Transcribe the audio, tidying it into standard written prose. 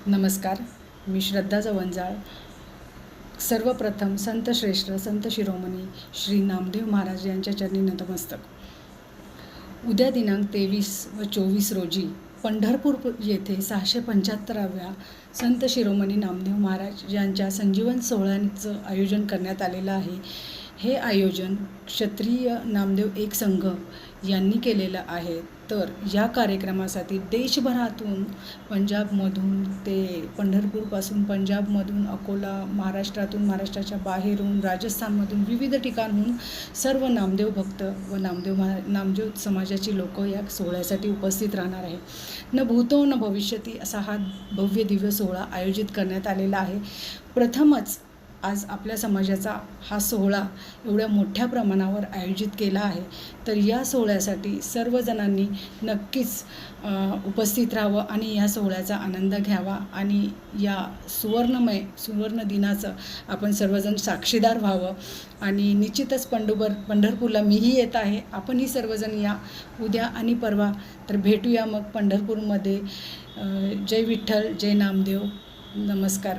नमस्कार. मी श्रद्धा जवंजाळ. सर्वप्रथम संतश्रेष्ठ संत शिरोमणी श्री नामदेव महाराज यांच्या चरणी नतमस्तक. उद्या दिनांक 23 व 24 रोजी पंढरपूर येथे 675व्या संत शिरोमणी नामदेव महाराज यांच्या संजीवन सोहळ्याचं आयोजन करण्यात आलेलं आहे. हे आयोजन क्षत्रिय नामदेव एक संघ यांनी केलेलं आहे. तर या कार्यक्रमासाठी देशभरातून, पंजाबमधून ते पंढरपूरपासून पंजाबमधून, अकोला, महाराष्ट्रातून, महाराष्ट्राच्या बाहेरून, राजस्थानमधून, विविध ठिकाणहून सर्व नामदेव भक्त व नामदेव समाजाची लोक या सोहळ्यासाठी उपस्थित राहणार आहे. न भूतो न भविष्यती असा हा भव्य दिव्य सोहळा आयोजित करण्यात आलेला आहे. प्रथमच आज आपल्या समाजाचा हा सोहळा एवढ्या मोठ्या प्रमाणावर आयोजित केला आहे. तर या सोहळ्यासाठी सर्वजणांनी नक्कीच उपस्थित राहावं आणि या सोहळ्याचा आनंद घ्यावा आणि या सुवर्ण दिनाचं आपण सर्वजण साक्षीदार व्हावं. आणि निश्चितच पंढरपूरला मीही येत आहे. आपणही सर्वजण या उद्या आणि परवा. तर भेटूया मग पंढरपूरमध्ये. जय विठ्ठल, जय नामदेव. नमस्कार.